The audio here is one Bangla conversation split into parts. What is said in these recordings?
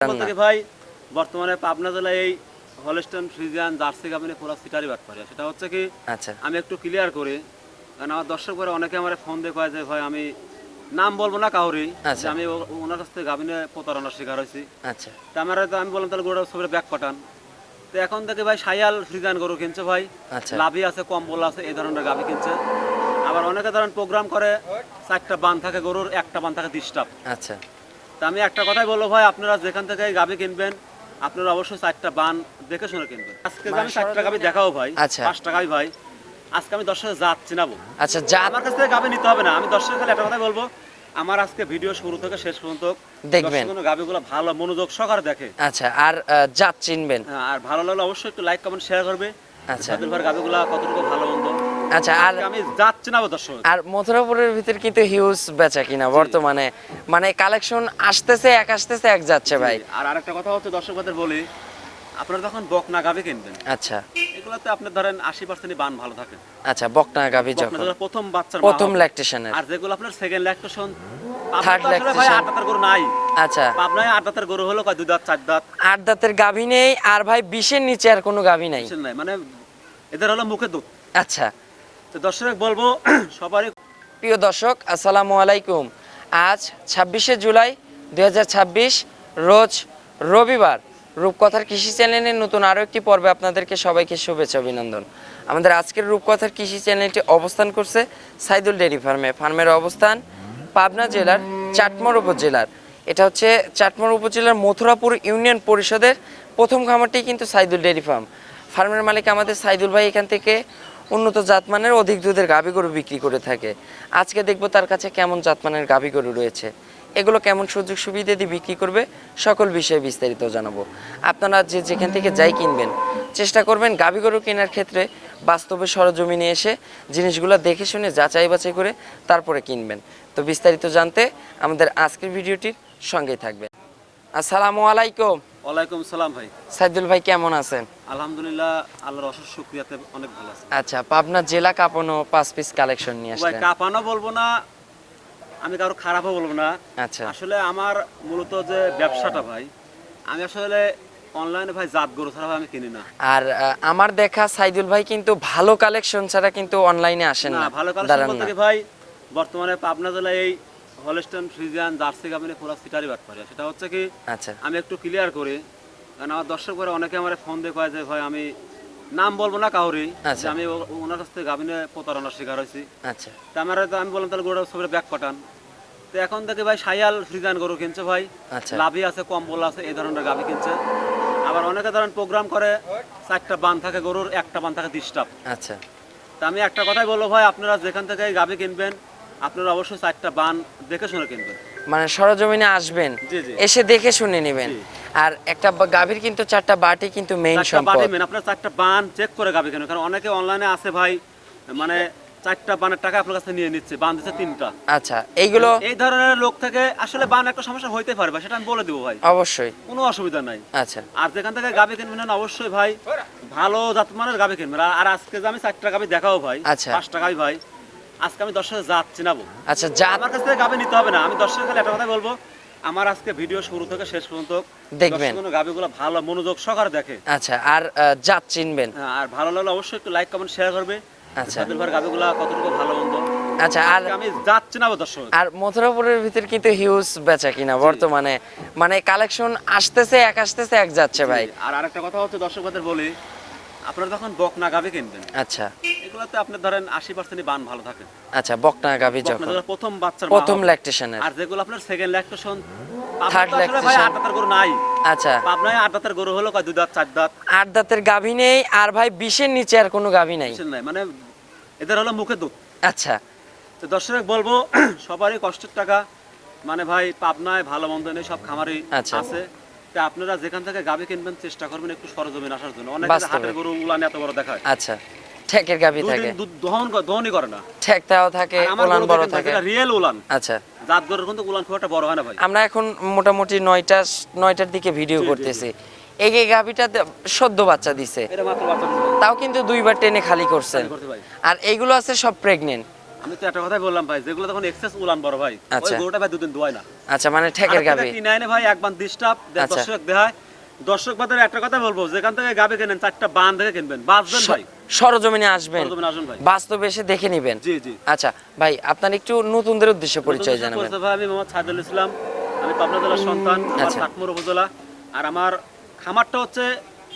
থেকে ভাই বর্তমানে পাবনা জেলায় এই হলস্টাইন ফ্রিজিয়ান জার্সি গাভিনে পুরো সিটারি বাট পারে সেটা হচ্ছে কি আচ্ছা আমি একটু ক্লিয়ার করি কারণ আমার দর্শক করে অনেকে আমার ফোন দিয়ে কয় যে ভাই আমি নাম বলবো না কাউরি যে আমি ওনার কাছ থেকে গাভিনে প্রতারণার শিকার হয়েছি। আচ্ছা তা আমি বললাম তাহলে গরুটা সবের ব্যাক পাঠান। তো এখন থেকে ভাই সায়াল ফ্রিজিয়ান গরু কিনছে ভাই, আচ্ছা লাভি আছে কম্বল আছে এই ধরনের গাভি কিনছে। আবার অনেকে ধরেন প্রোগ্রাম করে 4টা বান থাকে গরুর, একটা বান থাকে ডিস্টার্ব। আচ্ছা তা আমি একটা কথাই বলবো ভাই, আপনারা যেখান থেকে গাভি কিনবেন আপনারা অবশ্যই 4টা বান দেখে শুনে কিনবেন। আজকে যে আমি 4টা গাভি দেখাবো ভাই, আচ্ছা 5টা গাভি ভাই, আজকে আমি দর্শকের জাত চিনাবো। আচ্ছা যা আমার কাছ থেকে গাভি নিতে হবে না, আমি দর্শকের খালি একটা কথাই বলবো, আমার আজকে ভিডিও শুরু থেকে শেষ পর্যন্ত দেখবেন গাভিগুলো ভালো মনোযোগ সহকারে দেখে। আচ্ছা আর জাত চিনবেন। হ্যাঁ, আর ভালো লাগলে অবশ্যই একটু লাইক কমেন্ট শেয়ার করবে। আচ্ছা সাদুল ভাই গাভিগুলো কতটুকু ভালো মন্দ আচ্ছা আর আমি জাত চিনাবো দর্শক। আর মথুরাপুরের ভিতর কিন্তু হিউজ বেচা কিনা বর্তমানে, মানে কালেকশন আসতেছে এক যাচ্ছে ভাই। আর আরেকটা কথা হচ্ছে দর্শকদের বলি, আপনারা যখন বকনা গাভি কিনবেন আচ্ছা এগুলোতে আপনার ধরেন 80% বান ভালো থাকে। আচ্ছা বকনা গাভি যখন প্রথম বাচ্চার প্রথম ল্যাকটেশনের, আর যেগুলো আপনার সেকেন্ড ল্যাকটেশন থার্ড ল্যাকটেশন ভাই 8 দাঁতের গরু নাই। আচ্ছা পাবনায় 8 দাঁতের গরু হলো কয় 2 দাঁত 4 দাঁত, 8 দাঁতের গাভি নেই আর ভাই 20-এর নিচে আর কোনো গাভি নাই। বুঝছেন নাই, মানে এদের হলো মুখে দুধ। আচ্ছা তো দর্শক বলবো সবারই প্রিয় দর্শক আসসালামু আলাইকুম। আজ 26শে জুলাই 2026 রোজ রবিবার। রূপকথার কৃষি চ্যানেলের নতুন আরও একটি পর্বে আপনাদেরকে সবাইকে শুভেচ্ছা অভিনন্দন। আমাদের আজকের রূপকথার কৃষি চ্যানেলটি অবস্থান করছে সাইদুল ডেয়ারি ফার্মের অবস্থান পাবনা জেলার চাটমোর উপজেলার। এটা হচ্ছে চাটমোর উপজেলার মথুরাপুর ইউনিয়ন পরিষদের প্রথম খামারটি কিন্তু সাইদুল ডেয়ারি ফার্মের মালিক আমাদের সাইদুল ভাই এখান থেকে উন্নত জাতমানের অধিক দুধের গাভী গরু বিক্রি করে থাকে। আজকে দেখব তার কাছে কেমন জাতমানের গাভী গরু রয়েছে, এগুলো কেমন সুযোগ সুবিধা দিয়ে বিক্রি করবে, সকল বিষয়ে বিস্তারিত জানাবো। আপনারা যেখান থেকে যাই কিনবেন চেষ্টা করবেন গাভী গরু কেনার ক্ষেত্রে বাস্তবে সরজমিনে এসে জিনিসগুলো দেখে শুনে যাচাই বাছাই করে তারপরে কিনবেন। তো বিস্তারিত জানতে আমাদের আজকের ভিডিওটির সঙ্গেই থাকবেন। আসসালামু আলাইকুম। ওয়ালাইকুম সালাম ভাই। সাইদুল ভাই কেমন আছেন? আলহামদুলিল্লাহ, আল্লাহর অশেষ শুকরিয়াতে অনেক ভালো আছি। আচ্ছা পাবনা জেলা কাপানো 5 পিস কালেকশন নিয়ে ভাই আসলেন। কাপানো বলবো না, আমি কারো খারাপও বলবো না। আচ্ছা আসলে আমার মূলত যে ব্যবসাটা ভাই, আমি আসলে অনলাইনে ভাই জাত গরু ছাড়া আমি কিনি না। আর আমার দেখা সাইদুল ভাই কিন্তু ভালো কালেকশন ছাড়া কিন্তু অনলাইনে আসেন না। ভালো কালেকশন বলতে কি ভাই, বর্তমানে পাবনা জেলায় এই হলস্টাইন ফ্রিজিয়ান জার্সি গাভিনে পুরো সিটারি বাট পারে সেটা হচ্ছে কি আচ্ছা আমি একটু ক্লিয়ার করি কারণ আমার দর্শক করে অনেকে আমার ফোন দিয়ে কয় যে ভাই আমি নাম বলবো না কাউরি যে আমি ওনার কাছ থেকে গাভিনে প্রতারণার শিকার হয়েছি। আচ্ছা তা আমি বললাম তাহলে গরুটা সবের ব্যাক পাঠান। তো এখন থেকে ভাই সায়াল ফ্রিজিয়ান গরু কিনছে ভাই, আচ্ছা লাভি আছে কম্বল আছে এই ধরনের গাভি কিনছে। আবার অনেকে ধরেন প্রোগ্রাম করে 4টা বান থাকে গরুর, একটা বান থাকে ডিস্টার্ব। আচ্ছা তা আমি একটা কথাই বলবো ভাই, আপনারা যেখান থেকে গাভি কিনবেন আপনারা অবশ্যই 4টা বান দেখে শুনে কিনবেন। মানে সরজমিনে আসবেন, জি জি এসে দেখে শুনে নেবেন। আর একটা গাভীর কিন্তু 4টা বাটি কিন্তু মেইন সম্পদ। আপনারা 4টা বান চেক করে গাভি কিনবেন, কারণ অনেকে অনলাইনে আছে ভাই মানে 4টা বানের টাকা আপনার কাছে নিয়ে নিচ্ছে, বান দিচ্ছে 3টা। আচ্ছা এইগুলো এই ধরনের লোক থেকে আসলে বান একটা সমস্যা হইতে পারে ভাই, সেটা আমি বলে দিব ভাই, অবশ্যই কোনো অসুবিধা নাই। আচ্ছা আর যেখান থেকে গাভি কিনবেন অবশ্যই ভাই ভালো জাতমানের গাভি কিনবেন। আর আজকে যে আমি 4টা গাভি দেখাবো ভাই, আচ্ছা 5টা গাভি ভাই, আজকে আমি দর্শকের জাত চিনাবো। আচ্ছা জাত আমার কাছ থেকে গাভি নিতে হবে না, আমি দর্শকের খালি একটা কথাই বলবো, আমার আজকে ভিডিও শুরু থেকে শেষ পর্যন্ত দেখবেন গাভিগুলো ভালো মনোযোগ সহকারে দেখে। আচ্ছা আর জাত চিনবেন। হ্যাঁ, আর ভালো লাগলে অবশ্যই একটু লাইক কমেন্ট শেয়ার করবে। আচ্ছা সাদুল ভাই গাভিগুলো কতটুকু ভালো মন্দ আচ্ছা আর আমি জাত চিনাবো দর্শক। আর মথুরাপুরের ভিতর কিন্তু হিউজ বেচা কিনা বর্তমানে, মানে কালেকশন আসতেছে এক যাচ্ছে ভাই। আর আরেকটা কথা হচ্ছে দর্শকদের বলি, আপনারা যখন বকনা গাভি কিনবেন আচ্ছা এগুলোতে আপনার ধরেন 80% বান ভালো থাকে। আচ্ছা বকনা গাভি যখন প্রথম বাচ্চার প্রথম ল্যাকটেশনের, আর যেগুলো আপনার সেকেন্ড ল্যাকটেশন থার্ড ভাই ল্যাকটেশন 8 দাঁতের গরু নাই। আচ্ছা পাবনায় 8 দাঁতের গরু হলো কয় 2 দাঁত 4 দাঁত, 8 দাঁতের গাভি নেই আর ভাই 20-এর নিচে আর কোনো গাভি নাই। বুঝছেন নাই, মানে এদের হলো মুখে দুধ। আচ্ছা তো দর্শক বলবো সবারই কষ্টের টাকা, মানে ভাই পাবনায় ভালো মন্দ নেই, সব খামারই আচ্ছা। আছে। তা আপনারা যেখান থেকে গাভি কিনবেন চেষ্টা করবেন একটু সরজমিন আসার জন্য। অনেক বাস্তবে। হাটের গরু উলান এত বড় দেখায়, আচ্ছা ঠেকের গাভি থাকে, দুধ দহনই করে না, ঠেকটাও থাকে, আর আমার উলান গরু বড় দেখেন ভাই, থাকে। যেটা রিয়েল উলান, আচ্ছা জাত গরুর কিন্তু উলান খুব একটা বড় হয় না ভাই। আমরা এখন মোটামুটি 9টার দিকে ভিডিও জি, জি, করতেছি। এই গাভিটা সদ্য বাচ্চা দিছে, এটা মাত্র বাচ্চা দিছে ভাই। তাও কিন্তু 2বার টেনে খালি করছেন। করতে ভাই। আর এইগুলো আছে সব প্রেগনেন্ট। আমি তো একটা কথাই বললাম ভাই, যেগুলো তখন এক্সেস উলান বড় ভাই, ওই আচ্ছা। গরুটা ভাই দুদিন দোয় না। আচ্ছা, মানে ঠেকের গাবি। কিনে আনে ভাই একবার ডিস্টার্ব আচ্ছা। দর্শক দেখায়। দর্শক বাদের একটা কথা বলবো, যেখান থেকে গাবি কেনেন 4টা বান থেকে কিনবেন, বাঁচবেন ভাই। সরজমিনে আসবেন, সরজমিনে আসবেন ভাই, বাস্তবে এসে দেখে নেবেন। জি জি। আচ্ছা ভাই, আপনার একটু নতুনদের উদ্দেশ্যে পরিচয় জানাবেন। ভাই আমি মোহাম্মদ সাইদুল ইসলাম, আমি পাবনা জেলার সন্তান, আমার আচ্ছা। চাটমোর উপজেলা। আর আমার খামারটা হচ্ছে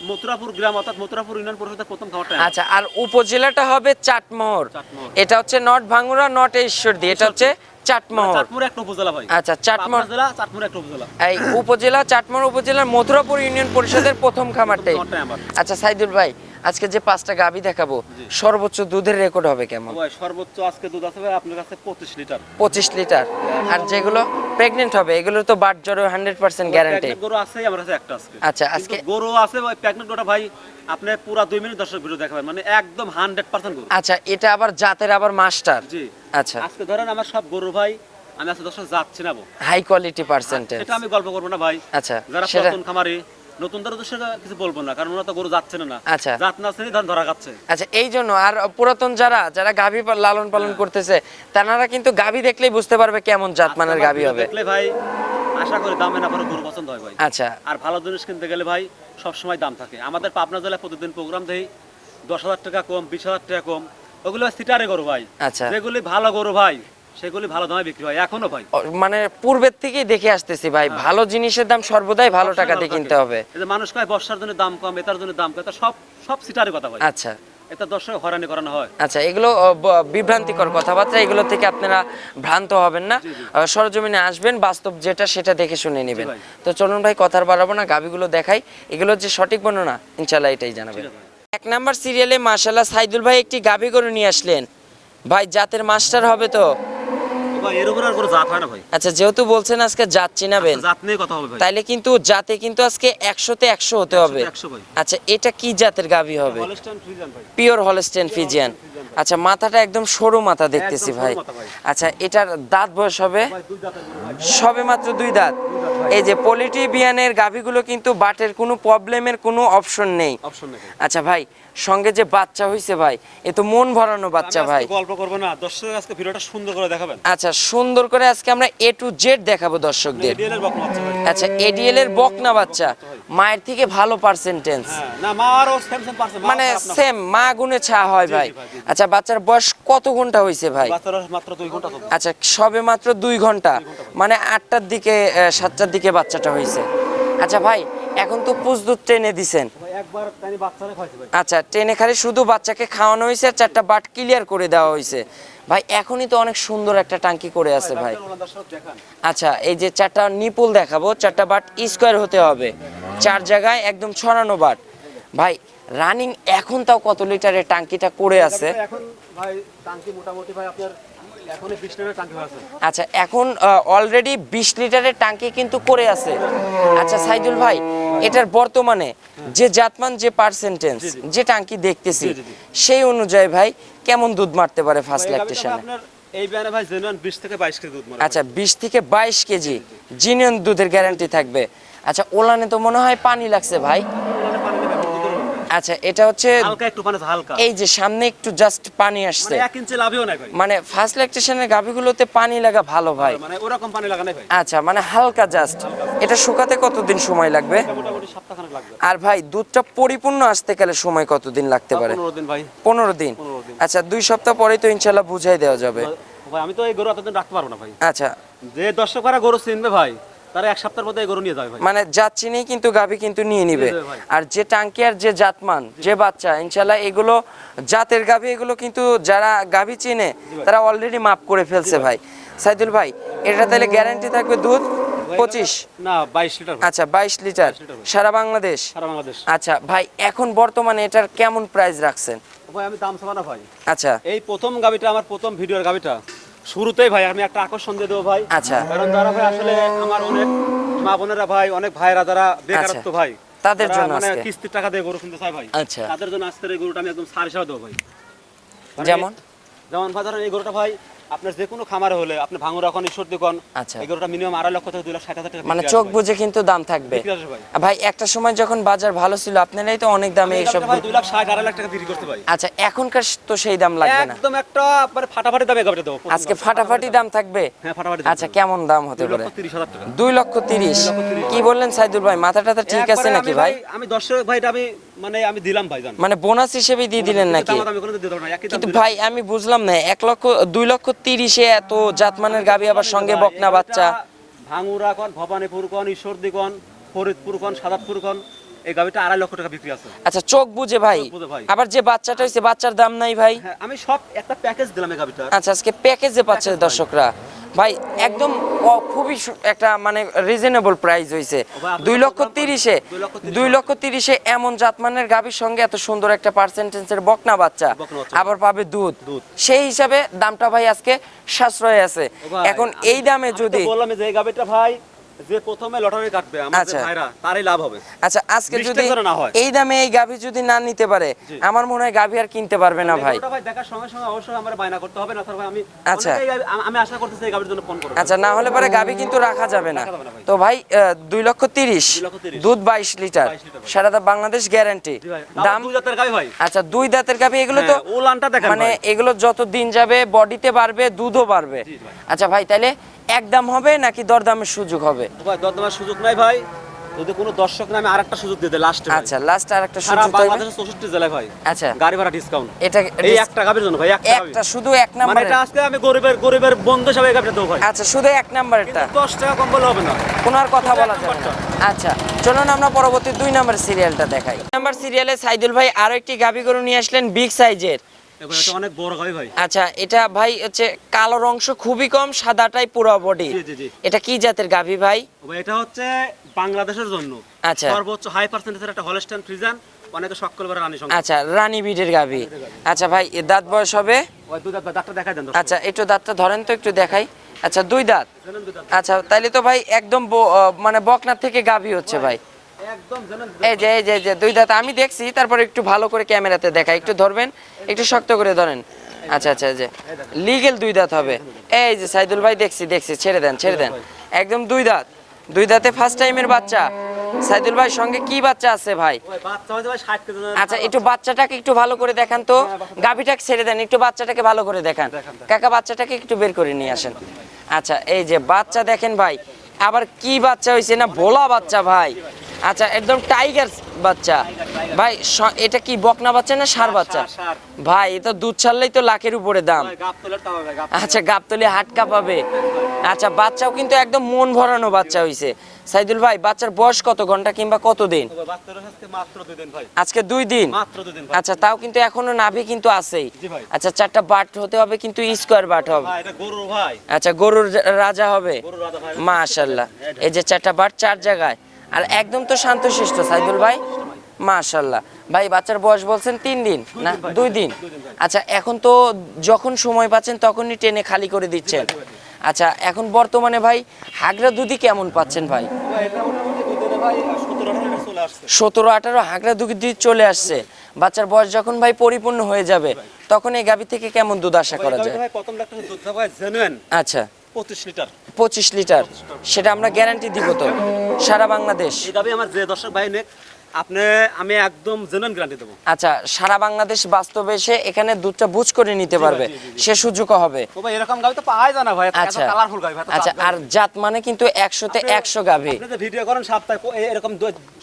মথুরাপুর গ্রাম, অর্থাৎ মথুরাপুর ইউনিয়ন পরিষদের প্রথম খামারটা। আচ্ছা, আর উপজেলাটা হবে চাটমোহর। চাটমোহর। এটা হচ্ছে নর্থ ভাঙ্গুড়া, নর্থ ঈশ্বরদী, এটা হচ্ছে চাটমোহর। চাটমোহর একটা উপজেলা ভাই। আচ্ছা, চাটমোহর পাবনা জেলা, চাটমোহর একটা উপজেলা। এই উপজেলা, চাটমোহর উপজেলার মথুরাপুর ইউনিয়ন পরিষদের প্রথম খামারটাই। খামারটাই আমার। আচ্ছা সাইদুল ভাই, আজকে যে 5টা গাভী দেখাবো, জি। সর্বোচ্চ দুধের রেকর্ড হবে কেমন? ভাই সর্বোচ্চ আজকে দুধ আছে ভাই আপনার কাছে 25 লিটার। 25 লিটার। আর যেগুলো প্রেগনেন্ট হবে এগুলো তো বাট জ্বরে 100% গ্যারান্টি। প্রেগনেন্ট গরু আছে আমার কাছে একটা আজকে। আচ্ছা, আজকে কিন্তু গরু আছে ভাই, প্রেগনেন্ট গরুটা ভাই আপনি পুরো 2 মিনিট দর্শক ভিডিও দেখাবেন, মানে একদম 100% গরু। আচ্ছা, এটা আবার জাতের আবার মাস্টার। জি। আচ্ছা, আজকে ধরেন আমার সব গরু ভাই আমি আজকে দর্শক যাচ্ছি না বো, হাই কোয়ালিটি পার্সেন্টেজ। সেটা আমি গল্প করবো না ভাই। আচ্ছা, যারা সেটা নতুন খামারি, নতুনদের উদ্দেশ্যে কিছু বলবো না, কারণ ওরা তো গরু যাচ্ছে না। আচ্ছা। জাত না চিনি ধান ধরা খাচ্ছে। আচ্ছা, এই জন্য আর পুরাতন যারা গাভী লালন পালন করতেছে, তারা কিন্তু গাভী দেখলেই বুঝতে পারবে কেমন জাত মানের গাভী হবে। দেখলে ভাই আশা করি দামে না পরে গরু পছন্দ হয় ভাই। আচ্ছা, আর ভালো জিনিস কিনতে গেলে ভাই সব সময় দাম থাকে। আমাদের পাবনা জেলায় প্রতিদিন প্রোগ্রাম দেই, 10,000 টাকা কম, 20,000 টাকা কম, ওগুলো সিটারে গরু ভাই। আচ্ছা। যেগুলি ভালো গরু ভাই সেগুলি ভালো দামে বিক্রি হয় এখনো ভাই। মানে পূর্বের থেকেই দেখে আসতেছি ভাই, ভালো জিনিসের দাম সর্বদাই ভালো টাকা দিয়ে কিনতে হবে। এই যে মানুষ কয় বর্ষার জন্য দাম কম, এটার জন্য দাম কম, এটা সব সিটারে কথা ভাই। আচ্ছা এটা দর্শক হয়রানি করানো হয়। আচ্ছা, এগুলো বিভ্রান্তিকর কথাবার্তা, এগুলো থেকে আপনারা ভ্রান্ত হবেন না। সরজমিনে আসবেন, বাস্তব যেটা সেটা দেখে শুনে নেবেন। ভাই। তো চলুন ভাই, কথার বাড়াবো না, গাভীগুলো দেখাই। এগুলো যে সঠিক বর্ণনা ইনশাল্লাহ এটাই জানাবেন। ঠিক আছে ভাই। 1 নাম্বার সিরিয়ালে মাশাআল্লাহ সাইদুল ভাই একটি গাভী গরু নিয়ে আসলেন। ভাই জাতের মাস্টার হবে তো? ভাই এর উপর আর কোনো জাত হয় না ভাই। আচ্ছা, যেহেতু বলছেন আজকে জাত চিনাবেন, জাত নিয়ে কথা হবে ভাই। তাইলে কিন্তু জাতে কিন্তু আজকে 100-তে 100 হতে হবে। 100 ভাই। আচ্ছা, এটা কি জাতের গাভী হবে? হলস্টাইন ফ্রিজিয়ান ভাই। Pure Holstein Friesian. আচ্ছা, মাথাটা একদম সরু মাথা দেখতেছি একদম ভাই। সরু মাথা ভাই। আচ্ছা, এটার দাঁত বয়স হবে ভাই দুই জাতের গরু ভাই। সবে মাত্র 2 দাঁত। এই যে পলিটিবিয়ানের গাভীগুলো কিন্তু বাটের কোনো প্রবলেমের কোনো অপশন নেই। অপশন নেই ভাই। আচ্ছা ভাই, সঙ্গে যে বাচ্চা হইছে ভাই, এ তো মন ভরানো বাচ্চা আমি ভাই। আজকে গল্প করব না, দর্শক আজকে ভিডিওটা সুন্দর করে দেখাবেন। আচ্ছা, সুন্দর করে আজকে আমরা A to Z দেখাবো দর্শকদের। এডিএল এর বকনা বাচ্চা ভাই। আচ্ছা, এডিএল এর বকনা বাচ্চা, মায়ের থেকে ভালো পার্সেন্টেজ, হ্যাঁ, না মা আরো সেম পারছে, মা মানে খারাপ না। সেম মা গুণে ছা হয় ভাই। জি ভাই, জি। আচ্ছা, বাচ্চার বয়স কত ঘন্টা হয়েছে ভাই? বাচ্চারা মাত্র 2 ঘন্টা চলবে। আচ্ছা, সবে মাত্র 2 ঘন্টা, মানে 8টার দিকে 7টার দিকে বাচ্চাটা হয়েছে। আচ্ছা ভাই, এখন তো পুষ দুধ ট্রেনে দিছেন। ভাই একবার তানি বাচ্চারে খাইছে ভাই। আচ্ছা, ট্রেনে খালি শুধু বাচ্চাকে খাওয়ানো হয়েছে আর 4টা বাট ক্লিয়ার করে দেওয়া হয়েছে। ভাই এখনই তো অনেক সুন্দর একটা টাঙ্কি করে আছে ভাই। ওনার দর্শক দেখান। আচ্ছা, এই যে 4টা নিপুল দেখাবো, 4টা বাট স্কোয়ার হতে হবে, 4 জায়গায় একদম ছড়ানো বাট। ভাই রানিং এখন তাও কত লিটারের টাঙ্কিটা করে আছে? এখন ভাই টাঙ্কি মোটামুটি ভাই আপনার এখনই 20 লিটারের টাঙ্কি আছে। আচ্ছা, এখন অলরেডি 20 লিটারের টাঙ্কি কিন্তু করে আছে। আচ্ছা সাইদুল ভাই, এটার বর্তমানে যে জাতমান, যে পার্সেন্টেজ, যে টাঙ্কি দেখতেছি, জি। সেই অনুযায়ী ভাই কেমন দুধ মারতে পারে ফার্স্ট ভাই, এই গাভীটা ল্যাকটেশনে? ভাই আপনার এই ব্যানে ভাই জেনুইন 20 থেকে 22 কেজি দুধ মারে। আচ্ছা, 20 থেকে 22 কেজি জিনিয়ন দুধের গ্যারান্টি থাকবে। আচ্ছা, ওলানে তো মনে হয় পানি লাগছে ভাই। ওনারে পানি দেবে বন্ধ করে দেবে। আচ্ছা, এটা হচ্ছে হালকা একটু পানি আছে, হালকা। এই যে সামনে একটু জাস্ট পানি আসছে, মানে 1 ইঞ্চি লাভিও নাই ভাই। মানে ফার্স্ট ল্যাকটেশনের গাভীগুলোতে পানি লাগা ভালো ভাই। মানে ওরকম পানি লাগা নাই ভাই। আচ্ছা, মানে হালকা জাস্ট। এটা শুকাতে কতদিন সময় লাগবে? এটা মোটামুটি সপ্তাহখানেক লাগবে। আর ভাই দুধটা পরিপূর্ণ আসতে গেলে সময় কতদিন লাগতে পারে? 15 দিন ভাই। 15 দিন। 15 দিন। আচ্ছা, 2 সপ্তাহ পরেই তো ইনশাল্লাহ বুঝাই দেওয়া যাবে। ভাই আমি তো এই গরু এতদিন রাখতে পারবো না ভাই। আচ্ছা, যে দর্শকরা গরু চিনবে ভাই, তারা 1 সপ্তাহের মধ্যে এই গরু নিয়ে যাবে ভাই। মানে যাচ্ছি নেই কিন্তু গাভী কিন্তু নিয়ে নিবে। নিয়ে যাবে ভাই। আর যে টাঙ্কি আর যে জাতমান, যে বাচ্চা, ইনশাল্লাহ এগুলো জাতের গাভী, এগুলো কিন্তু যারা গাভী চিনে তারা অলরেডি মাপ করে ফেলছে ভাই। সাইদুল ভাই, এটা তাহলে গ্যারান্টি থাকবে দুধ 25? না 22 লিটার ভাই। আচ্ছা, 22 লিটার লিটার ভাই। সারা বাংলাদেশ। সারা বাংলাদেশ। আচ্ছা ভাই, এখন বর্তমানে এটার কেমন প্রাইস রাখছেন? ভাই আমি দাম চাবো না ভাই। আচ্ছা এই প্রথম গাবিটা, আমার প্রথম ভিডিওর গাবিটা, শুরুতেই ভাই আমি একটা আকর্ষণ দিয়ে দেবো ভাই। আচ্ছা। কারণ যারা ভাই আসলে আমার অনেক মা বোনেরা ভাই, অনেক ভাইরা যারা বেকারত্ব ভাই, তাদের যারা জন্য মানে আজকে। কিস্তির টাকা দিয়ে গরু কিনতে চায় ভাই, আচ্ছা। তাদের জন্য আজকের এই গরুটা আমি একদম সার হিসাবে দেবো ভাই। মানে যেমন যেমন ভাই ধরেন এই গরুটা ভাই আপনার যে কোনো খামারে হলে আপনি ভাঙুরা কোন ঈশ্বরদী কোন আচ্ছা। এগুলোটা মিনিমাম 2.5 লক্ষ থেকে 2,60,000 টাকা মানে বিক্রি চোখ আসবে ভাই। বুঝে কিন্তু দাম থাকবে। বিক্রি আসবে ভাই। ভাই একটা সময় যখন বাজার ভালো ছিল আপনারাই তো অনেক দামে এই এইসব গাভিটা ভাই 2,60,000 2.5 লাখ টাকা বিক্রি করতে ভাই। আচ্ছা এখনকার তো সেই দাম লাগবে না, একদম একটা মানে ফাটাফাটি দামে গাভিটা দেবো আজকে ফাটাফাটি দাম থাকবে। হ্যাঁ ফাটাফাটি আচ্ছা কেমন দাম হতে পারে? 2,30,000 টাকা 2,30,000 কি বললেন সাইদুল ভাই, মাথাটা ঠিক আছে একবারে নাকি আমি ভাই? আমি দর্শক ভাইটা আমি মানে আমি দিলাম ভাই জান মানে বোনাস হিসেবে দিয়ে দিলেন নাকি? আমি কোনো দিতে পারবো না একই দাম কিন্তু ভাই আমি বুঝলাম না 2,30,000 এত জাতমানের গাবি আবার সঙ্গে বকনা বাচ্চা। ভাঙুরা কোন ভবানীপুর কোন ঈশ্বরদী কোন ফরিদপুর কোন সাদাতপুর কোন এই গাভিটা 2.5 লক্ষ টাকা বিক্রি আছে। আচ্ছা চোখ বুঝে ভাই, চোখ বুঝে ভাই। আবার যে বাচ্চাটা হইছে বাচ্চার দাম নাই ভাই? হ্যাঁ আমি সব একটা প্যাকেজ দিলাম এই গাভিটা। আচ্ছা আজকে প্যাকেজে পাচ্ছে দর্শকরা ভাই একদম খুবই একটা মানে রিজনেবল প্রাইস হইছে। ভাই, আপনি 2,30,000 2,30,000 2,30,000 এমন জাতমানের গাভীর সঙ্গে এত সুন্দর একটা পার্সেন্টেজের বকনা বাচ্চা বকনা বাচ্চা। আবার পাবে দুধ, দুধ। সেই হিসাবে দামটা ভাই আজকে সাশ্রয় আছে। ও ভাই, এখন আমি- এই দামে আমি তো যদি বললাম যে এই গাভিটা ভাই যে প্রথমে লটারি কাটবে আমাদের আচ্ছা। ভাইরা তারই লাভ হবে। আচ্ছা আজকে 20 যদি টাকা না হয়। এই দামে এই গাভী যদি না নিতে পারে জি। আমার মনে হয় গাভী আর কিনতে পারবে না ভাই। এই গাভিটা ভাই দেখার সঙ্গে সঙ্গে অবশ্যই আমার বায়না করতে হবে না স্যার ভাই আমি আচ্ছা। আমি আশা করতেছি এই গাভির জন্য ফোন করব। আচ্ছা না হলে পরে গাভী কিন্তু রাখা যাবে না। রাখা যাবে না ভাই। তো ভাই 2,30,000 2,30,000 দুধ 22 লিটার 22 লিটার ভাই। সারা বাংলাদেশ গ্যারান্টি। জি ভাই দাম দুই জাতের গাভি ভাই। আচ্ছা 2 দাঁতের গাভী এগুলো তো হ্যাঁ, ওলানটা দেখেন মানে ভাই। এগুলো যত দিন যাবে বডিতে বাড়বে দুধও বাড়বে। জি ভাই। আচ্ছা ভাই তাহলে একদম হবে নাকি দরদামের সুযোগ হবে? ভাই দরদামের সুযোগ নাই ভাই, যদি কোনো দর্শক না আমি আরেকটা সুযোগ দিয়ে দেই লাস্টে। আচ্ছা লাস্ট আর একটা সারা সুযোগ থাকবে। বাংলাদেশের 64 জেলায় ভাই আচ্ছা গাড়ি ভাড়া ডিসকাউন্ট এটা এই একটা গাভির জন্য ভাই একটা গাভি। একটা শুধু এক মানে নাম্বার। এটা আজকে আমি গরিবের বন্ধু হিসাবে এই গাভিটা দেবো ভাই। আচ্ছা শুধু এক নাম্বারটা, 10 টাকা কম বলে হবে না। কোনো আর কথা শুধু বলা এক যাবে না। নাম্বারটা। আচ্ছা চলুন আমরা পরবর্তী 2 নাম্বার সিরিয়ালটা দেখাই। নাম্বার সিরিয়ালে সাইদুল ভাই আরো একটি গাভী গরু নিয়ে আসলেন বিগ সাইজের। এবার এটা অনেক বড় গাভি ভাই। আচ্ছা এটা ভাই হচ্ছে কালোর অংশ খুবই কম, সাদাটাই পুরো বডি। জি জি জি। এটা কি জাতের গাভী ভাই? ভাই এটা হচ্ছে বাংলাদেশের জন্য আচ্ছা সর্বোচ্চ হাই পার্সেন্টেজের একটা হলস্টাইন ফ্রিজিয়ান, অনেকে শক্কল করে রানী সংখ্যা। আচ্ছা রানী বিডের গাভী। আচ্ছা ভাই এর দাঁত বয়স হবে? ওই দুই দাঁত ভাই, দাঁতটা দেখাই দেন। আচ্ছা একটু দাঁতটা ধরেন তো একটু দেখাই। আচ্ছা 2 দাঁত। জানেন দুই দাঁত। আচ্ছা তাইলে তো ভাই একদম মানে বকনার থেকে গাভী হচ্ছে ভাই। একদম জানেন এই যে 2 দাঁত আমি দেখছি, তারপরে একটু ভালো করে ক্যামেরাতে দেখাই, একটু ধরবেন, একটু শক্ত করে ধরেন। আচ্ছা আচ্ছা এই যে লিগেল 2 দাঁত হবে। এই যে সাইদুল ভাই দেখছি ছেড়ে দেন একদম 2 দাঁত। 2 দাঁতে ফার্স্ট টাইমের বাচ্চা। সাইদুল ভাই সঙ্গে কি বাচ্চা আছে ভাই? ওই বাচ্চা হইছে ভাই 60 কেজি। আচ্ছা একটু বাচ্চাটাকে একটু ভালো করে দেখান তো, গাভীটাকে ছেড়ে দেন, একটু বাচ্চাটাকে ভালো করে দেখান কাকা, বাচ্চাটাকে একটু বের করে নিয়ে আসেন। আচ্ছা এই যে বাচ্চা দেখেন ভাই, আবার কি বাচ্চা হয়েছে না, ভোলা বাচ্চা ভাই। আচ্ছা একদম টাইগার বাচ্চা ভাই। এটা কি বকনা বাচ্চা না ষাঁড় বাচ্চা? ষাঁড়। ভাই এটা দুধ ছাড়লেই তো লাখের উপরে দাম। ভাই গাব তোলার টাকা ভাই গাব। আচ্ছা গাবতলি হাট কাঁপাবে। আচ্ছা বাচ্চাও কিন্তু একদম মন ভরানো বাচ্চা হইছে। সাইদুল ভাই বাচ্চার বয়স কত ঘন্টা কিংবা কত দিন? ভাই বাচ্চার আজকে মাত্র 2 দিন ভাই। আজকে 2 দিন। মাত্র 2 দিন ভাই। আচ্ছা তাও কিন্তু এখনো নাভি কিন্তু আছেই। জি ভাই। আচ্ছা 4টা বাট হতে হবে কিন্তু স্কোয়ার বাট হবে। ভাই এটা গরু ভাই। আচ্ছা গরুর রাজা হবে গরুর রাজা ভাই। মাশাআল্লাহ। এই যে 4টা বাট 4 জায়গায়, আর একদম তো শান্তশিষ্ট সাইদুল ভাই মাশাআল্লাহ। ভাই বাচ্চার বয়স বলছেন 3 দিন না 2 দিন? আচ্ছা এখন তো যখন সময় পাচ্ছেন তখনই টেনে খালি করে দিচ্ছেন। আচ্ছা এখন বর্তমানে ভাই হাগরা দুধি কেমন পাচ্ছেন ভাই? ভাই এটা মোটামুটি দুধে ভাই 17-18 লিটার চলে আসছে। 17-18 হাগরা দুধি চলে আসছে। বাচ্চার বয়স যখন ভাই পরিপূর্ণ হয়ে যাবে তখন এই গাভী থেকে কেমন দুধ আশা করা যায়? ভাই প্রথম লাখ টাকা দুধ ভাই জেনুইন আচ্ছা 25 লিটার। 25 লিটার, সেটা আমরা গ্যারান্টি দিব তো সারা বাংলাদেশ? এই গাবি আমার যে দর্শক ভাই নেক আমি একদম জেনুইন গ্যারান্টি দেবো। আচ্ছা সারা বাংলাদেশ বাস্তবে এসে এখানে দুধটা বুঝ করে নিতে পারবে, সে সুযোগও হবে। ও ভাই এরকম গাবি তো পাওয়া যায় না ভাই, এত আচ্ছা কালারফুল গাবি ভাই। আচ্ছা আর জাত মানে কিন্তু 100-তে 100 গাভী। আপনি যে ভিডিও করেন সপ্তাহে এরকম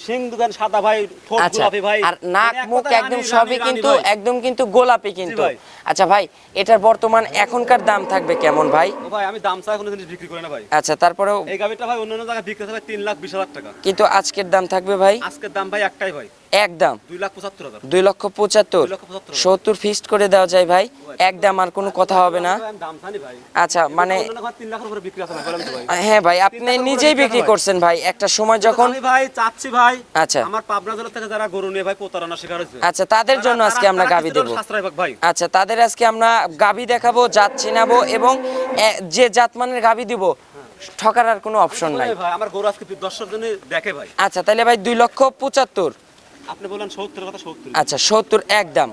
সিং দুগান সাদা ভাই, ঠোঁট আচ্ছা গোলাপি ভাই, আর নাক মানে এক মুখ কথায় একদম রানী, সবই রানী, কিন্তু রানী ভাই। একদম কিন্তু গোলাপি কিন্তু। ভাই। আচ্ছা ভাই এটার বর্তমান এখনকার দাম থাকবে কেমন ভাই? ও ভাই আমি দাম চাই কোনো জিনিস বিক্রি করি না ভাই। আচ্ছা তারপরেও এই গাবিটা ভাই অন্যান্য জায়গায় বিক্রি হচ্ছে ভাই 3,20,000 টাকা। কিন্তু আজকের দাম থাকবে ভাই আজকের দাম ভাই একটাই ভাই, একদম 2,75,000। 2,75,000। 2,75,000 70 ফিক্সড করে দেওয়া যায় ভাই, একদম আর কোনো কথা হবে না। আমি দাম জানি ভাই। আচ্ছা মানে অন্যান্য ভাই 3 লাখের উপরে বিক্রি আছে ভাই, বলেন তো ভাই। হ্যাঁ ভাই আপনি 3 লাখের উপরে নিজেই বিক্রি বিক্রি হয়। করছেন ভাই একটা সময় যখন। আমি ভাই চাচ্ছি ভাই, আচ্ছা আমার পাবনা জেলা থেকে যারা গরু নিয়ে ভাই প্রতারণা শিকার হয়েছে, আচ্ছা তাদের জন্য আজকে আমরা গাভী দেব। সাশ্রয় পাক ভাই। আচ্ছা তাদের আজকে আমরা গাভী দেখাবো, জাত চিনাবো এবং যে জাতমানের গাভী দিব ঠকার আর কোনো অপশন নাই। ভাই আমার গরু আজকে 10 জনে দেখে ভাই। আচ্ছা তাহলে ভাই 2,75,000। আপনি বলেন 70 কথা 70। আচ্ছা 70 একদম।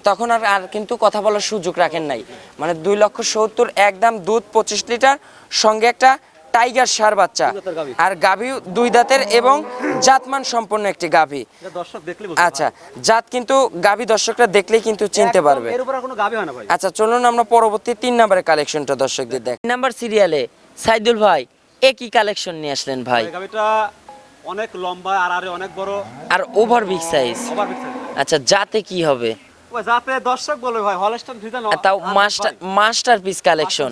তখন আর আর কিন্তু কথা বলার সুযোগ রাখেন নাই, মানে 2,70,000 একদম, দুধ 25 লিটার, সঙ্গে একটা টাইগার ষাঁড় বাচ্চা, আর গাভী 2 দাঁতের এবং জাতমান সম্পন্ন একটি গাভী। এটা দর্শক দেখলে আচ্ছা, জাত কিন্তু গাভী দর্শকরা দেখলেই কিন্তু চিনতে পারবে। এর উপর আর কোনো গাভী হয় না ভাই। আচ্ছা, চলুন আমরা পরবর্তী 3 নম্বরের কালেকশনটা দর্শকদের দেখ। 3 নম্বর সিরিয়ালে সাইদুল ভাই কি কালেকশন নিয়ে আসলেন ভাই? এই গাভীটা অনেক লম্বা আর আরে অনেক বড় আর over big size. Over big size. আচ্ছা, জাতে কি হবে? ওই যাতে দর্শক বলবে ভাই হলস্টাইন ফ্রিজিয়ান। তাও মাস্টারপিস কালেকশন,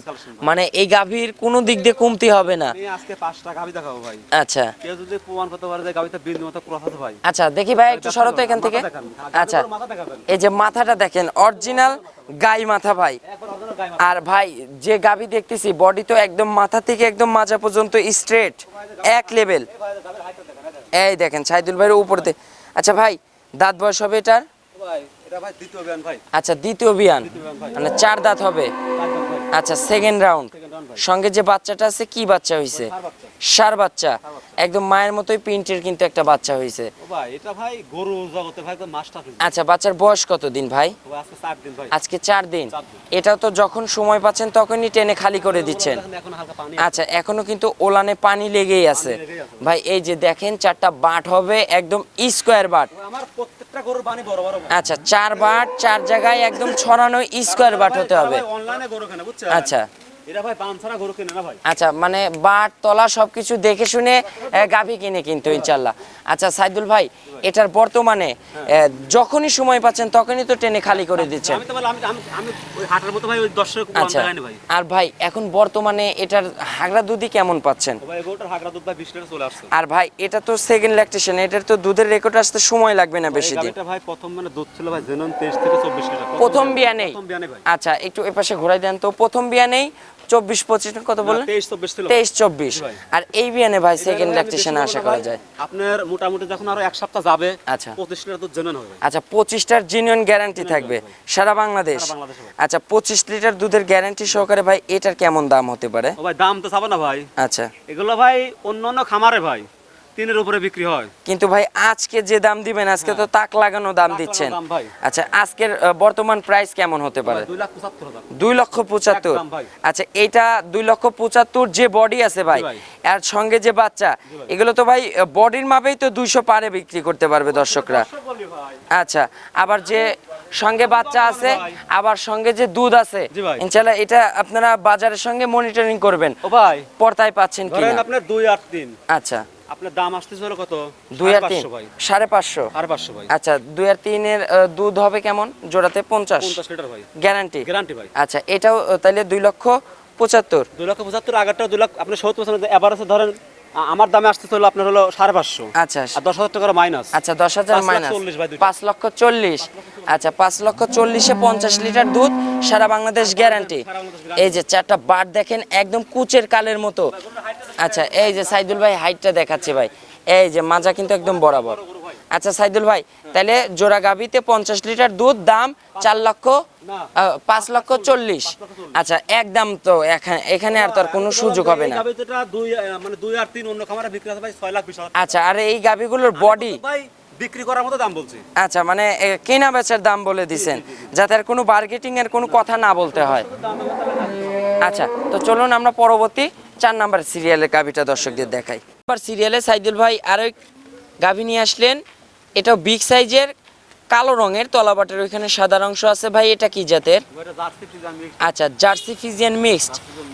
মানে এই গাভীর কোনো দিক দিয়ে কমতি হবে না। আমি আজকে 5টা গাভী দেখাবো ভাই। আচ্ছা কেউ যদি প্রমাণ করতে পারে যে গাভীতে বিন্দু মতো ক্রস আছে ভাই। আচ্ছা, দেখি ভাই একটু সরো তো এখান থেকে। আচ্ছা, মাথা দেখাবেন। এই যে মাথাটা দেখেন, অরিজিনাল গাই মাথা ভাই। একবার অর্ধেক গায়ে আর ভাই যে গাভী দেখতেছি, বডি তো একদম মাথা থেকে একদম মাজা পর্যন্ত স্ট্রেট এক লেভেল। গাভীর হাইটটা দেখেন। এই দেখেন সাইদুল ভাইয়ের উপরতে। আচ্ছা ভাই, দাঁত বয়স হবে এটার? ভাই এটা ভাই দ্বিতীয় বিয়ান ভাই। আচ্ছা, দ্বিতীয় বিয়ান, ভাই। মানে 4 দাঁত হবে। তারপর ভাই আচ্ছা, সেকেন্ড রাউন্ড। সেকেন্ড রাউন্ড ভাই। সঙ্গে যে বাচ্চাটা আছে কি বাচ্চা হইছে? সার বাচ্চা। ষাঁড় বাচ্চা, একদম মায়ের মতোই প্রিন্টের কিন্তু একটা বাচ্চা হইছে। ও ভাই এটা ভাই গরু জগতে ভাই একদম মাস্টার। আচ্ছা, বাচ্চার বয়স কত দিন ভাই? ভাই আজকে 4 দিন ভাই। আজকে 4 দিন। 4 দিন। এটাও তো যখন সময় পাচ্ছেন তখনই টেনে খালি করে দিচ্ছেন। এখন হালকা পানি। আচ্ছা, এখনো কিন্তু ওলানে পানি লেগেই আছে লেগেই আছে। ভাই। এই যে দেখেন 4টা বাট হবে, একদম স্কোয়ার বাট। আমার প্রত্যেকটা গরুর বানি বড় বড়। আচ্ছা, 4 বাট 4 জায়গায় একদম ছড়ানো স্কোয়ার বাট হতে হবে। ভাই অনলাইনে গরু কেনে বুঝছেন? আচ্ছা এরা ভাই পান ছাড়া গরু কিনে না ভাই। আচ্ছা, মানে বাট তলা সবকিছু দেখে শুনে গাভী কিনে কিন্তু ইনশাল্লাহ। আচ্ছা সাইদুল ভাই, এটার বর্তমানে যখনই সময় পাচ্ছেন তখনই তো টেনে খালি করে দিচ্ছেন। আমি তো বলি আমি ওই হাটের মতো ভাই ওই দর্শক আচ্ছা, দেখাইনি ভাই। আর ভাই এখন বর্তমানে এটার হাগড়া দুধই কেমন পাচ্ছেন? ও ভাই গরুটার হাগরা দুধ ভাই 20 লিটার চলে আসছে। আর ভাই এটা তো সেকেন্ড ল্যাকটেশন, এটার তো দুধের রেকর্ড আসতে সময় লাগবে না বেশি দিন। এটা ভাই প্রথম মানে দুধ ছিল ভাই জেনন 23 থেকে 24 লিটার। প্রথম বিয়ানেই? প্রথম বিয়ানে ভাই। আচ্ছা, একটু এপাশে ঘোরাই দেন তো। প্রথম বিয়ানেই 24-25 কত বললেন? 23-24 ছিল। 23-24। ভাই। আর এই বিয়ানে ভাই সেকেন্ড এটা ল্যাকটেশন বেশি আশা বলবো করা ভাই, যায়? আপনার মোটামুটি যখন আরো এক সপ্তাহ যাবে আচ্ছা 25 লিটার দুধ জেনন হবে। আচ্ছা, 25টার জেনুইন গ্যারান্টি থাকবে সারা বাংলাদেশ? সারা বাংলাদেশে ভাই। আচ্ছা, 25 লিটার দুধের গ্যারান্টি সহকারে ভাই এটার কেমন দাম হতে পারে? ও ভাই দাম তো চাবো না ভাই। আচ্ছা, এগুলো ভাই অন্যান্য খামারে ভাই 3-এর উপরে বিক্রি হয়। কিন্তু ভাই আজকে যে দাম দিবেন, আজকে তো তাক লাগানো দাম দিচ্ছেন। দাম ভাই। আচ্ছা, আজকের বর্তমান প্রাইস কেমন হতে পারে? 2,75,000। 2,75,000। একদম ভাই। আচ্ছা, এটা 2,75,000 যে বডি আছে ভাই, জি ভাই। আর সঙ্গে যে বাচ্চা, এগুলো তো ভাই বডির মাপেই তো 200 পারে বিক্রি করতে পারবে দর্শকরা। দর্শক বলি ভাই। আচ্ছা, আবার যে সঙ্গে বাচ্চা আছে, আবার সঙ্গে যে দুধ আছে, জি ভাই। ইনশাআল্লাহ এটা আপনারা বাজারের সঙ্গে মনিটরিং করবেন, ও ভাই পর্দায় পাচ্ছেন ধরেন কিনা। আপনার 2 আর 3, আচ্ছা, আপনার দাম আসতেছে হলো কত? 2 আর 3 550 ভাই। 550। 550 ভাই। আচ্ছা, 2 আর 3 এর দুধ হবে কেমন? জোড়াতে 50 50 লিটার ভাই। গ্যারান্টি? গ্যারান্টি ভাই। আচ্ছা, এটাও তাহলে 2,75,000। 2,75,000 আগেরটা 2 লাখ আপনি 70% এভারেজে ধরেন। আমার দামে আসতেছে হলো আপনার হলো 550। আচ্ছা আর 10,000 টাকা মাইনাস। আচ্ছা, 10,000 মাইনাস 5,40,000 ভাই দুইটা। 5,40,000। আচ্ছা, 5,40,000-এ 50 লিটার দুধ, সারা বাংলাদেশ গ্যারান্টি। সারা বাংলাদেশ guarantee। এই যে 4টা বাট দেখেন, একদম কুচের কালের মতো। আচ্ছা, এই যে সাইদুল ভাই হাইটটা দেখাচ্ছে ভাই, এই যে মাজা কিন্তু একদম বরাবর। আচ্ছা সাইদুল ভাই, তাহলে জোড়া গাবিতে 50 লিটার দুধ, দাম 5,40,000। আচ্ছা, একদম তো এখানে আর তার কোনো সুযোগ হবে না। এই গাভীটা মানে 2 আর 3 অন্য খামারে বিক্রি আছে ভাই 6,20,000। আচ্ছা, আর এই গাবিগুলোর বডি ভাই বিক্রি করার মতো দাম বলছি। আচ্ছা, মানে কেনা বেচার দাম বলে দিছেন, যাতে আর কোনো বার্গেটিং এর কোনো কথা না বলতে হয়। আচ্ছা, তো চলুন আমরা পরবর্তী 4 নাম্বার সিরিয়ালের গাভিটা দর্শকদের দেখাই। নাম্বার সিরিয়ালে সাইদুল ভাই আরো গাভি নিয়ে আসলেন, এটাও বিগ সাইজের, কালো রঙের, তলাবাটের ওইখানে সাদা অংশ আছে ভাই। এটা কি জাতের? এটা জার্সি ফ্রিজিয়ান মিক্স। আচ্ছা, জার্সি ফিজিয়ান মিক্সড।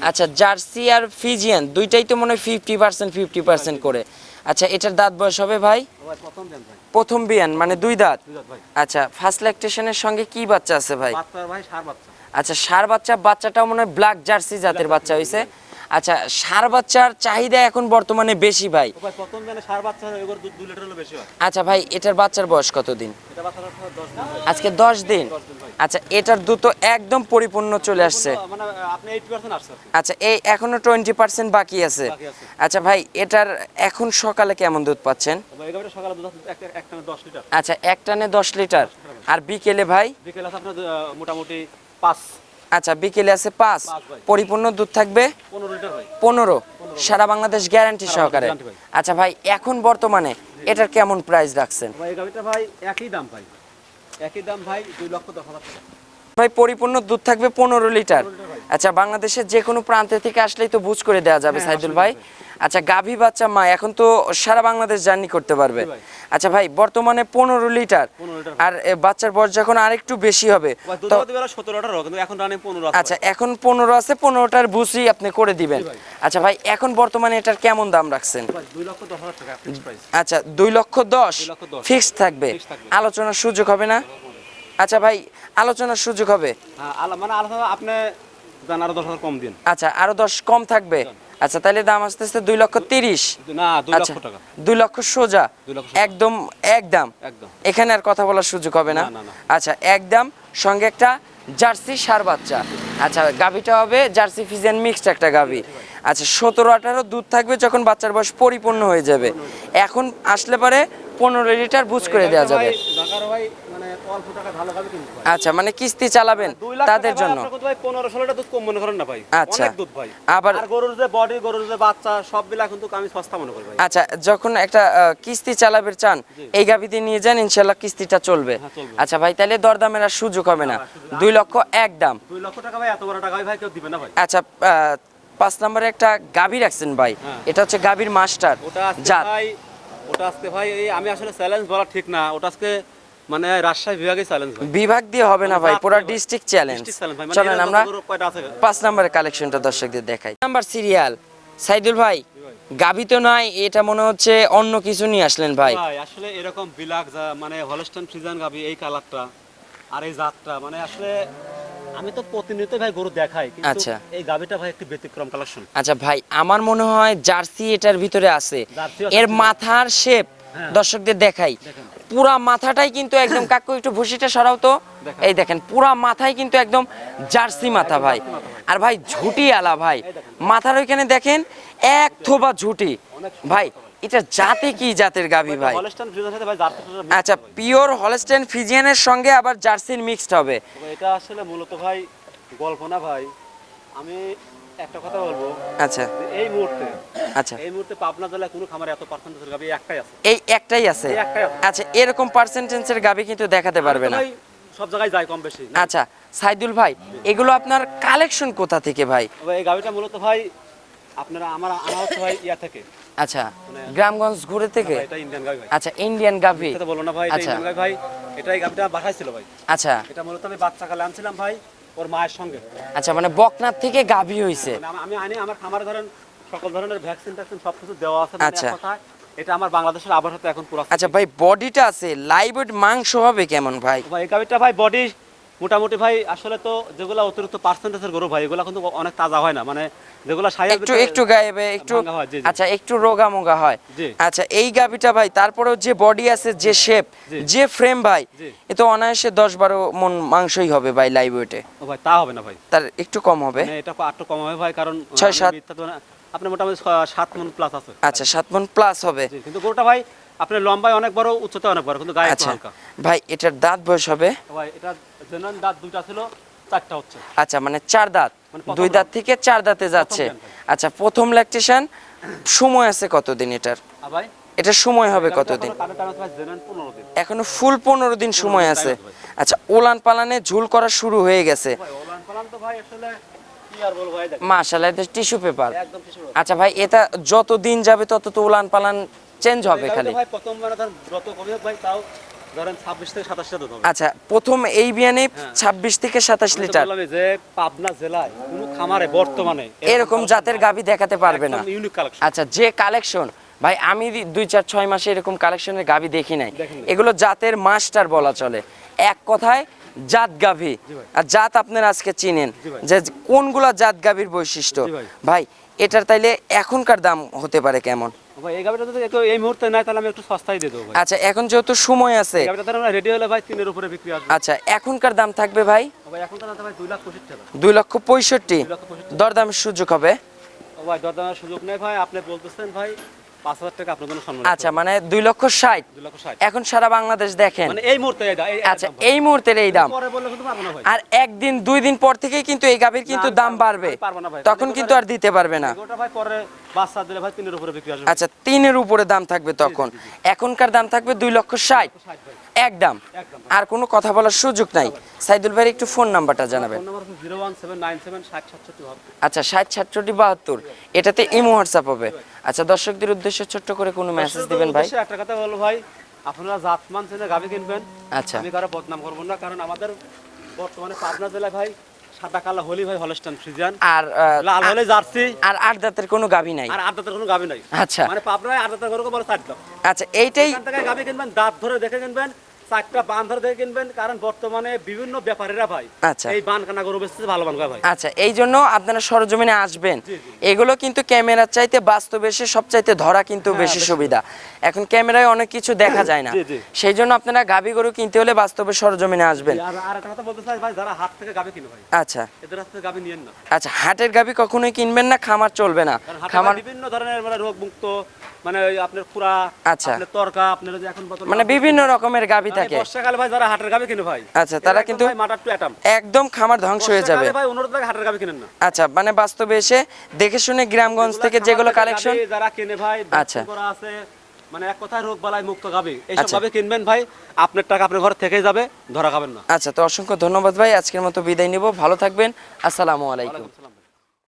আচ্ছা, জার্সি আর ফিজিয়ান দুইটাই তো মনে হয় 50% করে। আচ্ছা, এটার দাঁত বয়স হবে ভাই? ভাই প্রথম দেন ভাই। প্রথম বিয়ান, মানে 2 দাঁত। 2 দাঁত ভাই। আচ্ছা, ফার্স্ট ল্যাকটেশনের সঙ্গে কি বাচ্চা আছে ভাই? বাচ্চা ভাই ষাঁড় বাচ্চা। আচ্ছা, ষাঁড় বাচ্চা, বাচ্চাটাও মনে হয় ব্ল্যাক জার্সি জাতের বাচ্চা হইছে। আচ্ছা, ষাঁড় বাচ্চার চাহিদা এখন বর্তমানে বেশি ভাই। ও ভাই প্রথম দিনে ষাঁড় বাচ্চা এগুলো দুধ 2 লিটার হলো বেশি হয়। আচ্ছা ভাই, এটার বাচ্চার বয়স কতদিন? এটা বাচ্চাটা 10 দিন ভাই। আজকে 10 দিন। 10 দিন ভাই। আচ্ছা, এটার দুধ তো একদম পরিপূর্ণ চলে আসছে। মানে আপনি 80% আসছে। আচ্ছা, এই এখনো 20% বাকি আছে। বাকি আছে। আচ্ছা ভাই, এটার এখন সকালে কেমন দুধ পাচ্ছেন? ভাই এই গাভীটা সকালে দুধ একটা 10 লিটার। আচ্ছা, এক টানে 10 লিটার। আর বিকেলে ভাই? বিকেল আছে আপনার মোটামুটি 5। আচ্ছা, বিকেলে আছে 5। ভাই। পরিপূর্ণ দুধ থাকবে 15 লিটার ভাই। 15, সারা বাংলাদেশ গ্যারান্টি সহকারে। guarantee ভাই। আচ্ছা ভাই, এখন বর্তমানে এটার কেমন প্রাইস রাখছেন? ভাই এই গাভীটা ভাই একই দাম ভাই। একই দাম ভাই 2,10,000 টাকা। ভাই পরিপূর্ণ দুধ থাকবে 15 লিটার। আচ্ছা, বাংলাদেশের যে কোনো প্রান্তে থেকে আসলেই তো বুঝ করে দেওয়া যাবে হ্যাঁ, সাইদুল অসুবিধা ভাই। আচ্ছা, গাভী বাচ্চা মা এখন তো সারা বাংলাদেশ জার্নি করতে পারবে। জি ভাই। আচ্ছা ভাই, বর্তমানে 15 লিটার 15 লিটার। আর বাচ্চার বয়স যখন আরেকটু বেশি হবে ভাই দুধ তো হতে বেলা 17 লিটার কিন্তু এখন রানিং 15 আছে। আচ্ছা, এখন 15 আছে, 15টার বুঝি আপনি করে দিবেন। জি ভাই। আচ্ছা ভাই, এখন বর্তমানে এটার কেমন দাম রাখছেন? ভাই 2,10,000 টাকা ফিক্স প্রাইস। আচ্ছা, 2,10,000 2,10,000 ফিক্সড থাকবে, Fixed থাকবে। আলোচনার সুযোগ হবে না? আচ্ছা ভাই, আলোচনার সুযোগ হবে। হ্যাঁ মানে আলাদা আপনি জান আরো 10,000 কম দিন। আচ্ছা, আরো 10 কম থাকবে। আচ্ছা, তাহলে দাম আসতেছে 2,30,000। না 2 আচ্ছা, লক্ষ টাকা। 2 লক্ষ সোজা 2 লক্ষ সোজা। একদম একদম। একদম। এখানে আর কথা বলার সুযোগ হবে না? না, না, না। আচ্ছা, একদম সঙ্গে একটা জার্সি ষাঁড় বাচ্চা। আচ্ছা, গাভীটা হবে জার্সি ফিজিয়ান মিক্সড একটা গাভী। আচ্ছা, 17-18 দুধ থাকবে যখন বাচ্চার বয়স পরিপূর্ণ হয়ে যাবে। এখন আসলে পরে 15 লিটার বুঝ করে দেওয়া যাবে। ঢাকার ভাই মানে অল্প টাকা ভালো হবে কিন্তু ভাই। আচ্ছা, মানে কিস্তি চালাবেন 2 লাখ তাদের টাকা জন্য। ভাই, আপনার ভাই 15-16 লিটার দুধ কম মনে করেন না ভাই। আচ্ছা। অনেক দুধ ভাই। আবার আর গরুর যে বডি, গরুর যে বাচ্চা সব মিলা কিন্তু আমি সস্তা মনে করি ভাই। আচ্ছা, যখন একটা কিস্তি চালাবে চান, জি। এই গাভীতে নিয়ে যান, ইনশাল্লাহ কিস্তিটা চলবে। হ্যাঁ, চলবে। আচ্ছা ভাই, তাহলে দরদামের আর সুযোগ হবে না। 2 লক্ষ একদম। 2 লক্ষ টাকা ভাই এত বড় টাকা ভাই কেউ দিবে না ভাই। আচ্ছা, 5 নম্বরে একটা গাভী রাখছেন ভাই। হ্যাঁ। এটা হচ্ছে গাভীর মাস্টার ওটা আজকে জাত। ভাই, ওটা আজকে ভাই এই আমি আসলে চ্যালেঞ্জ বলা ঠিক না, ওটা আজকে মানে রাজশাহী বিভাগে চ্যালেঞ্জ ভাই। বিভাগ দিয়ে হবে না ভাই, জাত পুরো দিয়ে ভাই। District challenge. District challenge ভাই, মানে চলেন এরকম আমরা গরু কয়টা আছে? 5 নম্বরের কালেকশনটা দর্শকদের দেখাই। নাম্বার সিরিয়াল সাইদুল ভাই, ভাই। গাভী তো নাই, এটা মনে হচ্ছে অন্য কিছু নিয়ে আসলেন ভাই। ভাই আসলে এরকম বিলাক যা মানে হলস্টাইন ফ্রিজিয়ান গাবি এই কালারটা আর এই জাতটা মানে আসলে আমি তো প্রতিনিয়ত ভাই গরু দেখাই কিন্তু আচ্ছা। এই গাবিটা ভাই একটি ব্যতিক্রম কালেকশন। আচ্ছা ভাই, আমার মনে হয় জার্সি এটার ভিতরে আছে। জার্সি আছে। এর মাথার শেপ হ্যাঁ। দর্শকদের দেখাই। দেখেন। পুরা মাথাটাই কিন্তু একদম, কাকু একটু ভুসিটা সরাও তো। দেখেন। এই দেখেন, পুরা মাথায় কিন্তু একদম জার্সি মাথা ভাই। জার্সি মাথা ভাই। আর ভাই ঝুটি আলা ভাই, এই দেখেন। মাথার ওইখানে দেখেন এক থোবা ঝুটি। অনেক সুন্দর ভাই এটা জাতে কি জাতের গাভী ভাই? হলস্টাইন ফ্রিজিয়ান সাথে ভাই জার্সি আচ্ছা, পিওর হলস্টেইন ফ্রিজিয়ানের সঙ্গে আবার জার্সির মিক্সড হবে। এটা আসলে মূলত ভাই গল্প না ভাই, আমি একটা কথা বলবো আচ্ছা যে এই মুহূর্তে আচ্ছা, পাবনা জেলায় কোনো খামারে এত পার্সেন্টেজের গাবি একটাই আছে। এই একটাই আছে। এই একটাই আছে। আচ্ছা, এরকম পার্সেন্টেজের গাভী কিন্তু দেখাতে পারবে আমি তো না। ভাই সব জায়গায় যাই কম বেশি। আচ্ছা সাইদুল ভাই, এগুলো আপনার কালেকশন কোথা থেকে ভাই? তবে এই গাবিটা মূলত ভাই আপনারা আমার আনা হচ্ছে ভাই ইয়া থেকে। আচ্ছা, গ্রামগঞ্জ ঘুরে থেকে। ভাই, এটা ইন্ডিয়ান গাবি ভাই। আচ্ছা, ইন্ডিয়ান গাভী। এটা বলো না ভাই, এটা আচ্ছা। ইন্ডিয়ান গাবি ভাই। এটাই গাবিটা বাসায় ছিল ভাই। আচ্ছা এটা মূলত আমি বাচ্চা কালে আনছিলাম ভাই ওর মায়ের সঙ্গে। আচ্ছা, মানে বকনাথ থেকে গাভী হইছে। মানে আমি আনি আমার খামারে ধরেন সকল ধরনের ভ্যাকসিন ট্যাকসিন সবকিছু দেওয়া আছে। আচ্ছা। এক কথায় এটা আমার বাংলাদেশের আবহাওয়াতে এখন পুরো। আচ্ছা ভাই, বডিটা আছে লাইভ ওয়েট, মাংস হবে কেমন ভাই? ভাই এই গাবিটা ভাই বডি মোটামুটি ভাই আসলে তো যেগুলো অতিরিক্ত পার্সেন্টেজের গরু ভাই এগুলো কিন্তু অনেক তাজা হয় না, মানে যেগুলো সাইয়ার একটু একটু গায়েবে একটু। ভাঙা হয়, জি, জি। আচ্ছা, একটু রোগা মোগা হয়। জি। আচ্ছা, এই গাভীটা ভাই তারপরেও যে বডি আছে, যে শেপ, জি। যে ফ্রেম ভাই, জি। এ তো অনায়াসে 10-12 মন মাংসই হবে ভাই লাইভ ওয়েটে। ও ভাই তা হবে না ভাই, তার একটু কম হবে। মানে এটা একটু কম হবে ভাই, কারণ 6-7 আপনি মোটামুটি 7 মণ প্লাস আছে। আচ্ছা, 7 মন প্লাস হবে। জি, কিন্তু গরুটা ভাই আপনার লম্বায় অনেক বড়, উচ্চতা অনেক বড়, কিন্তু গায়ে একটু আচ্ছা হালকা। ভাই, এটার দাঁত বয়স হবে? ভাই এটা জেনারেল দাঁত দুইটা ছিল, 4টা হচ্ছে। আচ্ছা, মানে 4 দাঁত, মানে প্রথম 2 দাঁত থেকে 4 দাঁতে যাচ্ছে। দাঁত ভাই। আচ্ছা, প্রথম ল্যাকটেশন সময় আছে কতদিন এটার? ভাই এটা সময় হবে কতদিন? জেনারেল 15 দিন। এখনো ফুল 15 দিন সময় দিন আছে। time আছে আচ্ছা, ওলান পালানে ঝুল করা শুরু হয়ে গেছে। ভাই ওলান পালান তো ভাই আসলে কি আর বলবো ভাই, দেখ মাশাআল্লাহ, এটা টিস্যু পেপার। একদম কিছু না। আচ্ছা ভাই, এটা যত দিন যাবে তত তো উলান পালান চেঞ্জ হবে এই খালি। গাড়িটা ভাই প্রথম মানে ধরেন যত কমে হোক ভাই তাও ধরেন 26 থেকে 27 লিটার দুধ হবে। আচ্ছা, প্রথম এই বিয়ানে হ্যাঁ। 26 থেকে 27 আমি তো লিটার বললামই যে পাবনা জেলায় কোনো খামারে বর্তমানে এরকম জাতের গাভী দেখাতে পারবে না। Unique collection. আচ্ছা, যে কালেকশন ভাই, আমি 2-4-6 মাসে এরকম কালেকশনের গাভী দেখি নাই। দেখেন নাই। এগুলো জাতের মাস্টার বলা চলে, এক কথায় জাত গাভী। জি ভাই। আর জাত আপনারা আজকে চিনেন জি ভাই। যে কোনগুলা জাত গাভীর বৈশিষ্ট্য। জি ভাই। ভাই এটার তাইলে এখনকার দাম হতে পারে কেমন? ভাই এই গাড়িটা যদি একটু এই মুহূর্তে নাই তাহলে আমি একটু সস্তায় দিয়ে দেবো ভাই। আচ্ছা, এখন যেহেতু সময় আছে, এই গাড়িটা ধরেন রেডি হলে ভাই 3 এর উপরে বিক্রি আসবে। আচ্ছা এখনকার দাম থাকবে ভাই ভাই এখন তো না ভাই 2,65,000 টাকা। 2,65,000। 2,65,000 দরদামের সুযোগ হবে? ও ভাই দরদামের সুযোগ নেই ভাই, আপনি বলতেছেন ভাই 5,000 টাকা আপনার জন্য সম্মান। আচ্ছা, মানে 2,60,000। 2,60,000 এখন সারা বাংলাদেশ দেখেন। মানে এই মুহূর্তে আচ্ছা, এই মুহূর্তের এই দাম। পরে বললে কিন্তু পারবো না ভাই। আর 1-2 দিন পর থেকেই কিন্তু এই গাভীর কিন্তু আমি দাম পারবো- বাড়বে, আমি পারবো না ভাই। তখন কিন্তু আর দিতে পারবে না। গোটা ভাই পরে বাচ্চা দিলে ভাই 3 এর উপরে বিক্রি আসবে। আচ্ছা 3-এর উপরে দাম থাকবে তখন। এখনকার দাম থাকবে 2,60,000 60 ভাই একদম। একদম। আর কোনো কথা বলার সুযোগ নাই। সাইদুল ভাই একটু ফোন নাম্বারটা জানাবেন। ফোন নাম্বার হচ্ছে 01797 আচ্ছা 60 67 72, এটাতে ইমো হোয়াটসঅ্যাপ হবে। আচ্ছা দর্শকদের উদ্দেশ্যে ছোট্ট করে কোনো মেসেজ দিবেন ভাই? একটা কথা বলবো ভাই, আপনারা জাতমান চেনে গাভী কিনবেন। আচ্ছা আমি কারো বদনাম করবো না, কারণ আমাদের বর্তমানে পাবনা জেলায় ভাই সাদা কালো হলি ভাই হলস্টাইন ফ্রিজিয়ান, আর লাল হলে জার্সি, আর 8 দাঁতের কোনো গাবি নাই। আর 8 দাঁতের কোনো গাভী নাই। আচ্ছা মানে পাবনায় 8 দাঁতের গরুকে বলে 4 দাঁত। আচ্ছা এইটাই এখান থেকে গাভী কিনবেন, দাঁত ধরে দেখে কিনবেন, 4টা বান ধরে দেখে কিনবেন, কারণ বর্তমানে বিভিন্ন ব্যাপারীরা ভাই আচ্ছা এই বান কানা গরু বেচতেছে ভালো বান ভাই। আচ্ছা এই জন্য আপনারা সরজমিনে আসবেন। জি, জি। এগুলো কিন্তু ক্যামেরার চাইতে বাস্তবে এসে সবচাইতে ধরা কিন্তু বেশি সুবিধা। এখন ক্যামেরায় অনেক কিছু দেখা যায় না, জি, জি। সেই জন্য আপনারা গাভী গরু কিনতে হলে বাস্তবে সরজমিনে আসবেন। আর একটা কথা বলতে চাই ভাই, যারা হাট থেকে গাভী কিনে ভাই, আচ্ছা এদের হাত থেকে গাভী নিয়েন না। আচ্ছা হাটের গাভী কখনোই কিনবেন না, খামার চলবে না। কারণ হাটে খামার ভাই বিভিন্ন ধরনের মানে রোগ মুক্ত, মানে ওই আপনার খুরা, আচ্ছা। আপনার তরকা, আপনার যে এখন বর্তমানে মানে বিভিন্ন রকমের গাভী থাকে। বর্ষাকালে ভাই যারা হাটের গাভী কিনে ভাই, আচ্ছা তারা কিন্তু মাটার টু অ্যাটাম একদম খামার ধ্বংস হয়ে যাবে। ভাই অনুরোধ লাগে হাটের গাভী কিনেন না। আচ্ছা মানে বাস্তবে এসে দেখে শুনে গ্রামগঞ্জ থেকে যেগুলো কালেকশন। যারা কিনে ভাই আচ্ছা। করা আছে, মানে এক কথায় রোগ বালাই মুক্ত গাভী, এইসব আচ্ছা। গাভী কিনবেন ভাই, আপনার টাকা আপনার ঘর থেকেই যাবে, ধরা খাবেন না। আচ্ছা তো অসংখ্য ধন্যবাদ ভাই, আজকের মতো বিদায় নিব। ভালো থাকবেন, আসসালামু আলাইকুম।